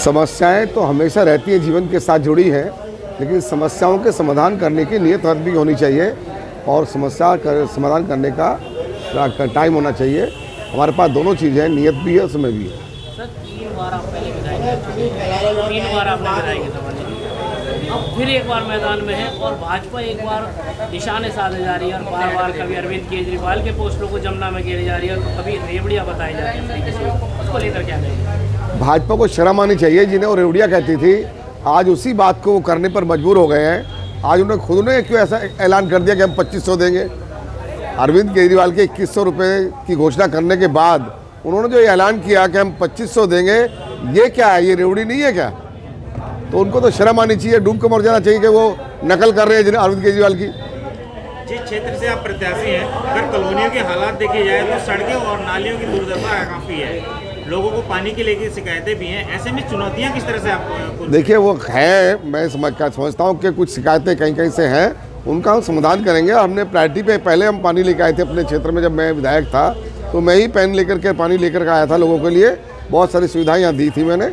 समस्याएं तो हमेशा रहती हैं, जीवन के साथ जुड़ी हैं, लेकिन समस्याओं के समाधान करने की नियत भी होनी चाहिए और समस्या का समाधान करने का टाइम होना चाहिए। हमारे पास दोनों चीज़ें हैं, नियत भी है, समय भी है। सर 3 बार आप पहले विधायक रह चुके हैं, 3 बार आपने विधायक संभाली, अब फिर एक बार मैदान में है और भाजपा एक बार निशाने साधे जा रही है और बार बार कभी अरविंद केजरीवाल के पोस्टरों को जमुना में घेरे जा रही है और कभी रेवड़ियाँ बताई जा रही है किसी को, उसको लेकर क्या कहेंगे? भाजपा को शर्म आनी चाहिए। जिन्हें वो रेवड़ियाँ कहती थी, आज उसी बात को वो करने पर मजबूर हो गए हैं। आज उन्होंने खुद ने क्यों ऐसा ऐलान कर दिया कि हम 2500 देंगे। अरविंद केजरीवाल के 2100 रुपये की घोषणा करने के बाद उन्होंने जो ऐलान किया कि हम 2500 देंगे, ये क्या है? ये रेवड़ी नहीं है क्या? तो उनको तो शर्म आनी चाहिए, डूब के मर जाना चाहिए कि वो नकल कर रहे हैं अरविंद केजरीवाल की। जिस क्षेत्र से आप प्रत्याशी हैं, अगर कॉलोनियों के हालात देखे जाए तो सड़कें और नालियों की दुर्दशा काफ़ी है, लोगों को पानी के लेकर शिकायतें भी हैं। ऐसे में चुनौतियां किस तरह से आपको? देखिए, वो है, मैं समझता हूँ कि कुछ शिकायतें कहीं कहीं से हैं, उनका हम समाधान करेंगे। हमने प्रायोरिटी पे पहले हम पानी लेकर आए थे अपने क्षेत्र में। जब मैं विधायक था तो मैं ही पानी लेकर आया था लोगों के लिए। बहुत सारी सुविधाएं यहाँ दी थी मैंने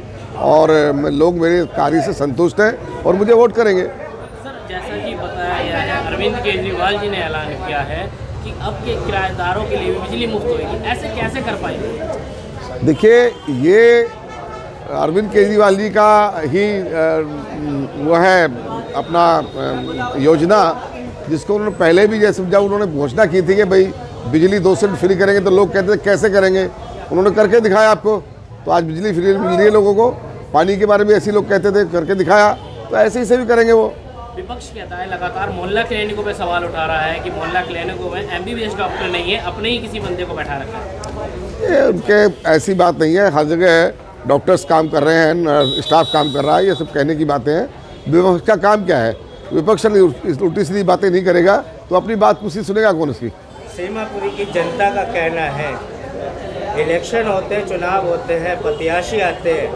और लोग मेरे कार्य से संतुष्ट हैं और मुझे वोट करेंगे। सर, जैसा कि बताया गया है, अरविंद केजरीवाल जी ने ऐलान किया है कि अब के किराएदारों के लिए भी बिजली मुफ्त होगी, ऐसे कैसे कर पाएंगे? देखिए, ये अरविंद केजरीवाल जी का ही वो है अपना योजना, जिसको उन्होंने पहले भी, जैसे जब उन्होंने घोषणा की थी कि भाई बिजली 2 यूनिट फ्री करेंगे, तो लोग कहते थे कैसे करेंगे। उन्होंने करके दिखाया आपको, तो आज बिजली फ्री मिल रही है लोगों को। पानी के बारे में ऐसे लोग कहते थे, करके दिखाया, तो ऐसे ही से भी करेंगे वो। विपक्ष कहता है लगातार मोहल्ला क्लिनिकों पे सवाल उठा रहा है कि मोहल्ला क्लिनिकों में MBBS डॉक्टर नहीं है, अपने ही किसी बंदे को बैठा रखा है। ये उनके ऐसी बात नहीं है, हर जगह डॉक्टर्स काम कर रहे हैं, स्टाफ काम कर रहा है, ये सब कहने की बातें हैं। विपक्ष का काम क्या है? विपक्ष उल्टी सीधी बातें नहीं करेगा तो अपनी बात किसी सुनेगा कौन उसकी? सीमापुरी की जनता का कहना है, इलेक्शन होते हैं, चुनाव होते हैं, प्रत्याशी आते हैं,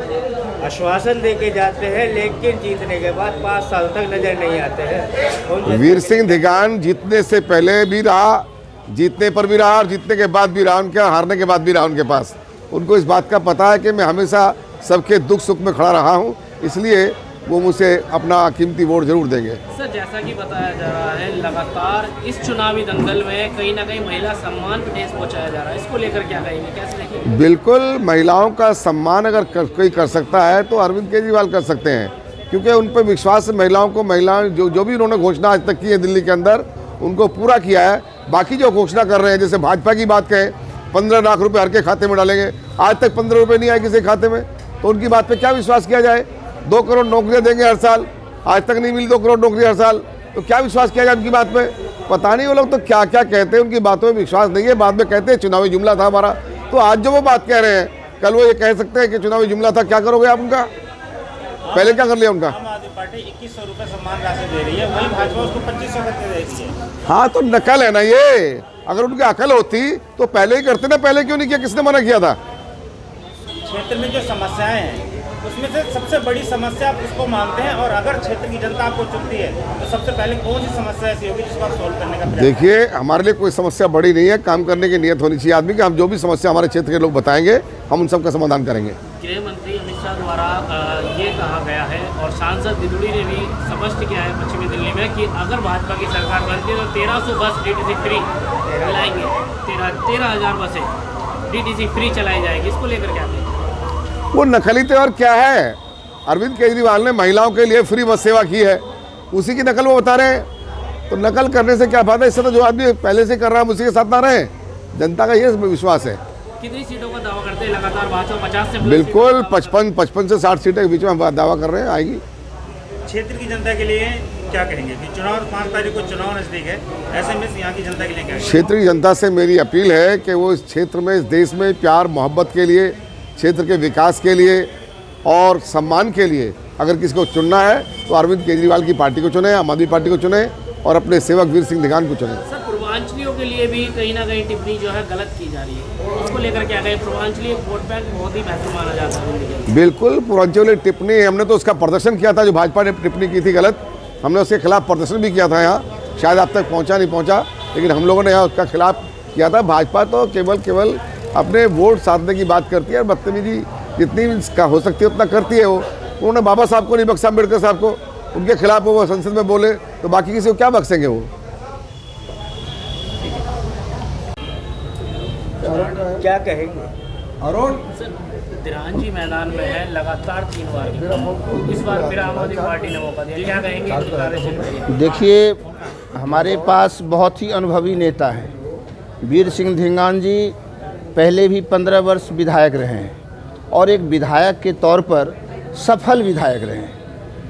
आश्वासन देके जाते हैं, लेकिन जीतने के बाद 5 साल तक नजर नहीं आते हैं। वीर सिंह धिगान जीतने से पहले भी रहा, जीतने पर भी रहा और जीतने के बाद भी रहा, उनके हारने के बाद भी रहा उनके पास। उनको इस बात का पता है कि मैं हमेशा सबके दुख सुख में खड़ा रहा हूँ, इसलिए वो मुझसे अपना कीमती वोट जरूर देंगे। सर, जैसा कि बताया जा रहा है, लगातार इस चुनावी दंगल में कहीं ना कहीं महिला सम्मान पर ठेस पहुंचाया जा रहा है, इसको लेकर क्या कहेंगे, कैसे देखेंगे? बिल्कुल, महिलाओं का सम्मान अगर कोई कर सकता है तो अरविंद केजरीवाल कर सकते हैं, क्योंकि उन पर विश्वास है। महिलाएं जो भी उन्होंने घोषणा आज तक की है दिल्ली के अंदर, उनको पूरा किया है। बाकी जो घोषणा कर रहे हैं, जैसे भाजपा की बात कहें, 15 लाख रुपये हर के खाते में डालेंगे, आज तक 15 रुपये नहीं आए किसी खाते में, तो उनकी बात पे क्या विश्वास किया जाए? 2 करोड़ नौकरियां देंगे हर साल, आज तक नहीं मिली 2 करोड़ नौकरी हर साल, तो क्या विश्वास किया जाए उनकी बात पे? पता नहीं वो लोग तो क्या क्या कहते हैं, उनकी बातों में विश्वास नहीं है। बाद में कहते हैं चुनावी जुमला था हमारा, तो आज जो वो बात कह रहे हैं, कल वो ये कह सकते हैं कि चुनावी जुमला था। क्या करोगे आप उनका? पहले क्या कर लिया उनका? आम आदमी पार्टी 2100 रुपये सम्मान राशि दे रही है, वही भाजपा उसको 2500 करके दे रही है। हाँ, तो नकल है ना ये। अगर उनकी अकल होती तो पहले ही करते ना, पहले क्यों नहीं किया? किसने मना किया था? क्षेत्र में जो समस्याएं हैं, उसमें से सबसे बड़ी समस्या आप किसको मानते हैं, और अगर क्षेत्र की जनता आपको चुनती है तो सबसे पहले कौन सी समस्या ऐसी होगी जिसको आप सोल्व करने का प्रयास? देखिए, हमारे लिए कोई समस्या बड़ी नहीं है, काम करने की नियत होनी चाहिए आदमी की। हम जो भी समस्या हमारे क्षेत्र के लोग बताएंगे, हम उन सब का समाधान करेंगे। गृह मंत्री अमित शाह द्वारा ये कहा गया है और सांसद दिदुड़ी ने भी स्पष्ट किया है पश्चिमी दिल्ली में कि अगर भाजपा की सरकार बनती है तो 1300 बस DTC फ्री चलाएंगे, 13,000 बसें DTC फ्री चलाई जाएगी, इसको लेकर क्या कहेंगे? वो नकली त्योहार क्या है? अरविंद केजरीवाल ने महिलाओं के लिए फ्री बस सेवा की है, उसी की नकल वो बता रहे हैं। तो नकल करने से क्या फायदा? इससे तो जो आदमी पहले से कर रहा है उसी के साथ ना रहे। जनता का ये विश्वास है। कितनी सीटों का दावा करते हैं लगातार? भाजपा 50 से बिल्कुल 55 से 60 सीटें के बीच में हम दावा कर रहे हैं आएगी। क्षेत्र की जनता के लिए क्या कहेंगे कि चुनाव 5 तारीख को चुनाव नजदीक है, ऐसे में यहाँ की जनता के लिए क्या? क्षेत्र की जनता से मेरी अपील है कि वो इस क्षेत्र में, इस देश में प्यार मोहब्बत के लिए, क्षेत्र के विकास के लिए और सम्मान के लिए अगर किसी को चुनना है तो अरविंद केजरीवाल की पार्टी को चुने, आम आदमी पार्टी को चुने और अपने सेवक वीर सिंह धिगान को चुने। सर, पूर्वांचलियों के लिए भी कहीं ना कहीं टिप्पणी जो है गलत की जा रही है, उसको लेकर क्या कहें? पूर्वांचली एक वोट बैंक बहुत ही बेहतर माना जाता है। बिल्कुल, पूर्वांचल टिप्पणी, हमने तो उसका प्रदर्शन किया था। जो भाजपा ने टिप्पणी की थी गलत, हमने उसके खिलाफ प्रदर्शन भी किया था यहाँ। शायद आप तक पहुँचा नहीं पहुँचा, लेकिन हम लोगों ने यहाँ उसका खिलाफ किया था। भाजपा तो केवल अपने वोट साधने की बात करती है और बदतमीजी जितनी का हो सकती है उतना करती है वो। उन्होंने बाबा साहब को नहीं बख्शा, अम्बेडकर साहब को, उनके खिलाफ वो संसद में बोले तो बाकी किसी को क्या बख्शेंगे वो। क्या कहेंगे? अरुण दिरांजी मैदान में है लगातार 3 बार, इस बार फिर आम आदमी पार्टी ने मौका दिया, क्या कहेंगे? देखिए, हमारे पास बहुत ही अनुभवी नेता हैं। वीर सिंह धींगान जी पहले भी 15 वर्ष विधायक रहे हैं और एक विधायक के तौर पर सफल विधायक रहे हैं,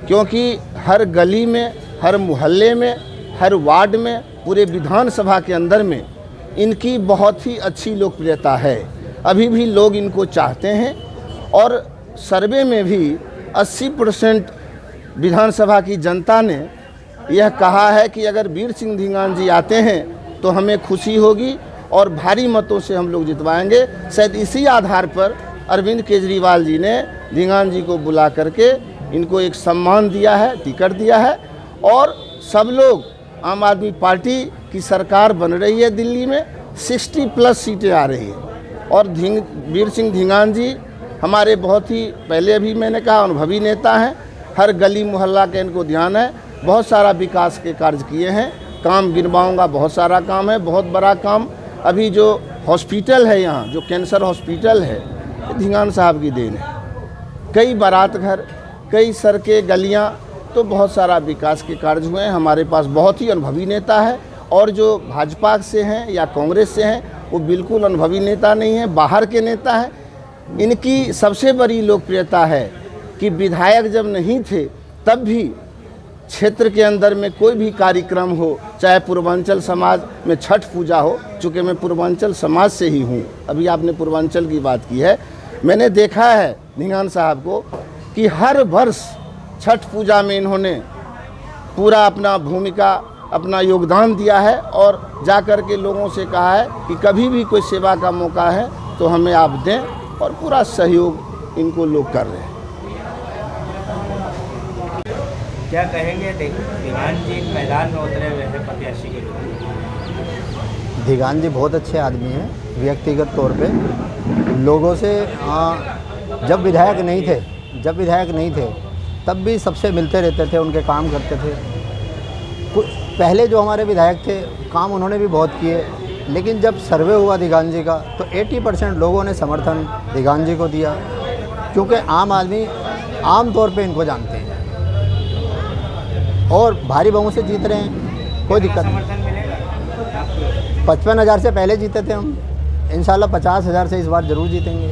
क्योंकि हर गली में, हर मोहल्ले में, हर वार्ड में, पूरे विधानसभा के अंदर में इनकी बहुत ही अच्छी लोकप्रियता है। अभी भी लोग इनको चाहते हैं और सर्वे में भी 80% विधानसभा की जनता ने यह कहा है कि अगर वीर सिंह धींगान जी आते हैं तो हमें खुशी होगी और भारी मतों से हम लोग जितवाएंगे। शायद इसी आधार पर अरविंद केजरीवाल जी ने धींगान जी को बुला करके इनको एक सम्मान दिया है, टिकट दिया है और सब लोग, आम आदमी पार्टी की सरकार बन रही है दिल्ली में, 60+ सीटें आ रही है और वीर सिंह धींगान जी हमारे बहुत ही पहले भी मैंने कहा अनुभवी नेता हैं। हर गली मोहल्ला के इनको ध्यान है, बहुत सारा विकास के कार्य किए हैं। काम गिनवाऊंगा, बहुत सारा काम है, बहुत बड़ा काम। अभी जो हॉस्पिटल है यहाँ, जो कैंसर हॉस्पिटल है, धींगान साहब की देन है। कई बारात घर, कई सड़कें, गलियाँ, तो बहुत सारा विकास के कार्य हुए हैं। हमारे पास बहुत ही अनुभवी नेता है और जो भाजपा से हैं या कांग्रेस से हैं वो बिल्कुल अनुभवी नेता नहीं है, बाहर के नेता हैं। इनकी सबसे बड़ी लोकप्रियता है कि विधायक जब नहीं थे तब भी क्षेत्र के अंदर में कोई भी कार्यक्रम हो, चाहे पूर्वांचल समाज में छठ पूजा हो, चूँकि मैं पूर्वांचल समाज से ही हूँ, अभी आपने पूर्वांचल की बात की है, मैंने देखा है धींगान साहब को कि हर वर्ष छठ पूजा में इन्होंने पूरा अपना भूमिका, अपना योगदान दिया है और जा कर के लोगों से कहा है कि कभी भी कोई सेवा का मौका है तो हमें आप दें और पूरा सहयोग इनको लोग कर रहे हैं। क्या कहेंगे? धींगान जी मैदान में उतरे हुए हैं प्रत्याशी के लिए। धींगान जी बहुत अच्छे आदमी हैं व्यक्तिगत तौर पे। लोगों से जब विधायक नहीं थे तब भी सबसे मिलते रहते थे, उनके काम करते थे। पहले जो हमारे विधायक थे काम उन्होंने भी बहुत किए, लेकिन जब सर्वे हुआ धींगान जी का तो 80% लोगों ने समर्थन धींगान जी को दिया, क्योंकि आम आदमी आम तौर पे इनको जानते हैं और भारी बहुमत से जीत रहे हैं, कोई दिक्कत नहीं। 55,000 से पहले जीते थे हम, इंशाल्लाह 50,000 से इस बार ज़रूर जीतेंगे।